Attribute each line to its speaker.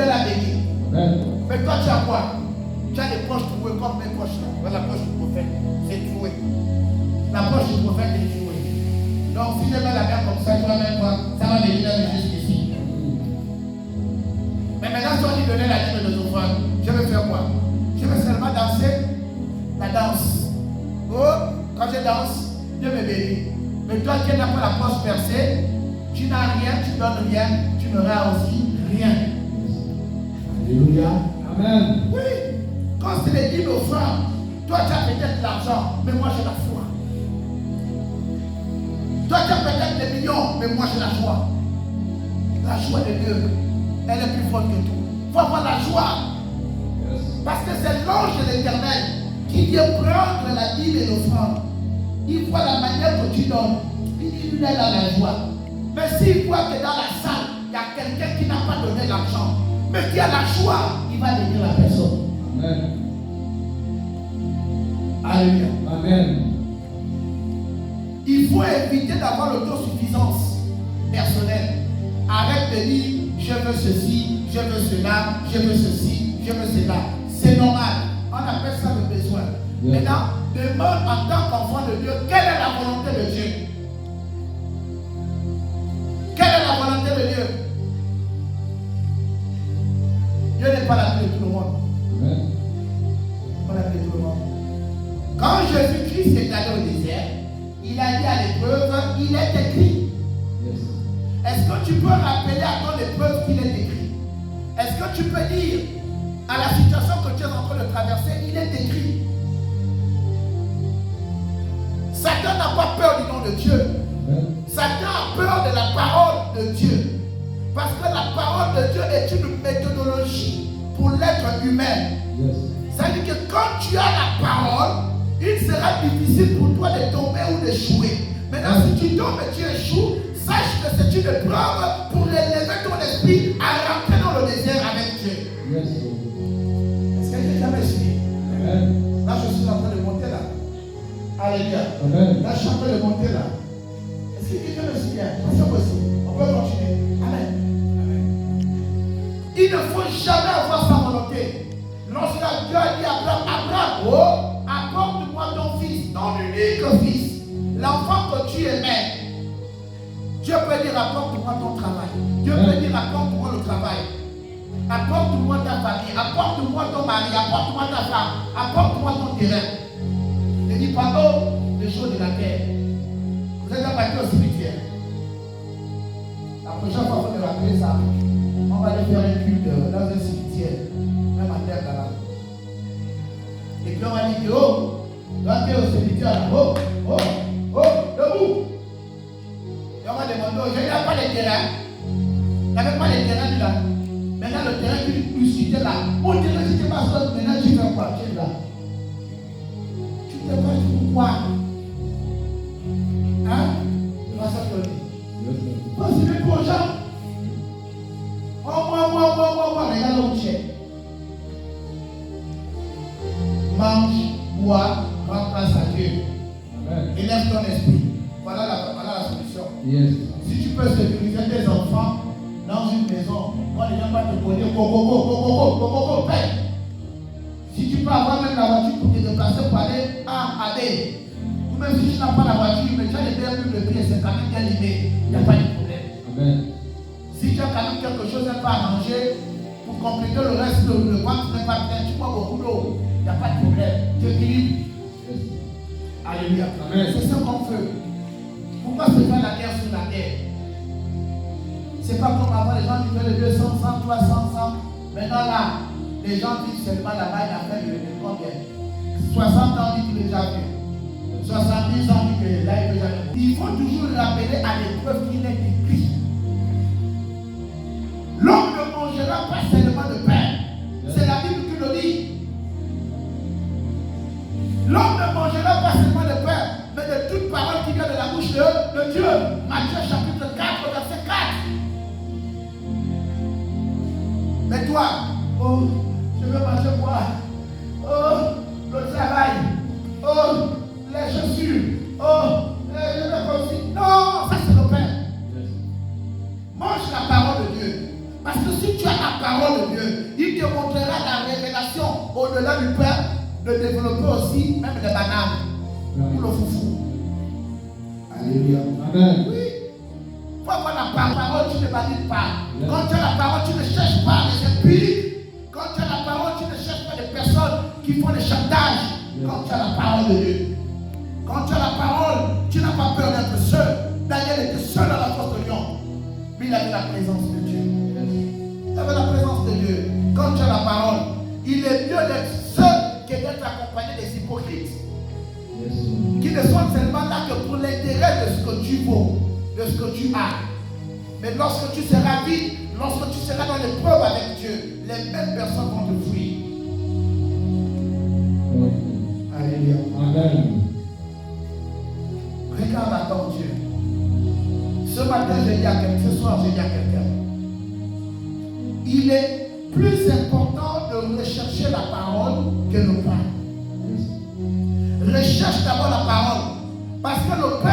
Speaker 1: Dieu l'a béni. Mais toi, tu as quoi? Tu as des poches trouées comme mes poches là. Voilà, la poche du prophète, c'est troué. La poche du prophète est trouée. Donc, si je mets la main comme ça, tu vas même voir, ça va venir jusqu'ici. Mais maintenant, si on dit donner la dîme de offrande, je vais faire quoi? Je vais seulement danser la danse. Oh, quand je danse, Dieu me bénit. Mais toi qui n'as pas la poche percée, tu n'as rien, tu donnes rien, tu n'auras aussi rien. Alléluia.
Speaker 2: Amen.
Speaker 1: Oui. Quand c'est les dîmes offrandes, toi tu as peut-être l'argent, mais moi j'ai la foi. Toi tu as peut-être des millions, mais moi j'ai la joie. La joie de Dieu, elle est plus forte que tout. Il faut avoir la joie. Parce que c'est l'ange de l'Éternel qui vient prendre la dîme et l'offrande. Il voit la manière que tu donnes. Il est dans la joie. Mais s'il voit que dans la salle, il y a quelqu'un qui n'a pas donné l'argent, mais qui a la joie, il va bénir la personne.
Speaker 2: Amen.
Speaker 1: Alléluia.
Speaker 2: Amen.
Speaker 1: Il faut éviter d'avoir l'autosuffisance personnelle. Arrête de dire je veux ceci, je veux cela, je veux ceci, je veux cela. C'est normal. On appelle ça le besoin. Maintenant, demande en tant qu'enfant de Dieu quelle est la volonté de Dieu. Quelle est la volonté de Dieu? Dieu n'est pas l'appelé de tout le monde.
Speaker 2: Amen.
Speaker 1: Pas l'appelé de tout le monde. Quand Jésus-Christ est allé au désert, il a dit à l'épreuve, il est écrit.
Speaker 2: Yes.
Speaker 1: Est-ce que tu peux rappeler à ton épreuve qu'il est écrit? Est-ce que tu peux dire à la situation que tu es en train de traverser, il est écrit? Satan n'a pas peur du nom de Dieu. Satan a peur de la parole de Dieu. Parce que la parole de Dieu est une méthodologie pour l'être humain.
Speaker 2: Yes.
Speaker 1: Ça veut dire que quand tu as la parole, il sera difficile pour toi de tomber ou d'échouer. Maintenant, si tu tombes et tu échoues, sache que c'est une épreuve pour élever ton esprit à rentrer dans le désert avec Dieu.
Speaker 2: Yes.
Speaker 1: Est-ce que j'ai jamais suivi?
Speaker 2: Amen.
Speaker 1: Là, je suis en train de monter là. Alléluia.
Speaker 2: Amen.
Speaker 1: Là, je suis en train de monter là. Est-ce que quelqu'un me suit bien? C'est possible. On peut continuer. Amen. Il ne faut jamais avoir sa volonté. Lorsque Dieu a dit à Abraham, Abraham, oh, apporte-moi ton fils, ton unique fils, l'enfant que tu aimais. Dieu peut dire apporte-moi ton travail. Dieu peut dire apporte-moi le travail. Apporte-moi ta famille, apporte-moi ton mari, apporte-moi ta femme, apporte-moi ton terrain. Ne dis pas oh, les choses de la terre. Vous êtes abattus au cimetière. La prochaine fois, il faut me rappeler ça. On va aller faire un culte dans un cimetière, même à terre là-bas. Et puis on va dire que oh, quand tu es au cimetière là, oh, oh, oh, debout. Et on va demander, je n'ai pas les terrains. Il n'y avait pas les terrains là. Maintenant le terrain qui citait là, mon terrain si tu passes maintenant tu fais quoi? Tu es là. Tu te passes pourquoi? Hein? Tu vas s'appeler. Parce que pour gens. Oh, moi, regarde où tu es. Mange, bois, rends grâce à Dieu.
Speaker 2: Amen.
Speaker 1: Élève ton esprit. Voilà la solution.
Speaker 2: Yes.
Speaker 1: Si tu peux sécuriser tes enfants dans une maison, quand les gens vont te donner go, paye. Si tu peux avoir même la voiture pour te déplacer pour aller A à B, ou même si tu n'as pas la voiture, mais tu as les biens de pied, c'est quand même bien limité, il n'y a pas de problème.
Speaker 2: Amen.
Speaker 1: Si tu as quand même quelque chose à pas à manger, pour compléter le reste, le ventre n'est pas plein, tu bois beaucoup d'eau, il n'y a pas de problème. Tu équilibres.
Speaker 2: Yes.
Speaker 1: Alléluia.
Speaker 2: Amen.
Speaker 1: C'est ce qu'on fait. Pourquoi se faire la guerre sur la terre? C'est pas comme avant, les gens vivaient les 200, 100, 300, 100. Maintenant là, les gens vivent seulement là-bas, il a fait de combien? 60 ans, dit qu'il est déjà vu. 70 ans, dit que là, il est déjà vu. Il faut toujours rappeler à l'épreuve qu'il est écrit. L'homme ne mangera pas seulement de pain. C'est la Bible qui le dit. L'homme ne mangera pas seulement de pain, mais de toute parole qui vient de la bouche de Dieu. Matthieu chapitre 4, verset 4. Mais toi, oh, je veux manger quoi? Oh, le travail. Oh, les chaussures. Oh, je veux aussi. Non, ça c'est le pain. Mange la parole de Dieu. Parce que si tu as la parole de Dieu, cela lui permet de développer aussi même les bananes pour le foufou. Alléluia.
Speaker 2: Amen.
Speaker 1: Oui. Faut avoir la parole, tu ne valides pas. Quand tu as la parole, tu ne cherches pas les empiriques. Quand tu as la parole, tu ne cherches pas des personnes qui font des chantages. Quand tu as la parole de Dieu. Quand tu as la parole, tu n'as pas peur d'être seul. Daniel était seul dans la force de lion. Mais il avait la présence de Dieu. Il avait la présence de Dieu. Quand tu as la parole, il est mieux d'être seul que d'être accompagné des hypocrites. Qui ne sont seulement là que pour l'intérêt de ce que tu vaux, de ce que tu as. Mais lorsque tu seras vide, lorsque tu seras dans l'épreuve avec Dieu, les mêmes personnes vont te fuir. Alléluia.
Speaker 2: Amen.
Speaker 1: Regarde à ton Dieu. Ce matin, j'ai dit à quelqu'un, ce soir, j'ai dit à quelqu'un. Il est plus important de rechercher la parole que le pain. Recherche d'abord la parole. Parce que le pain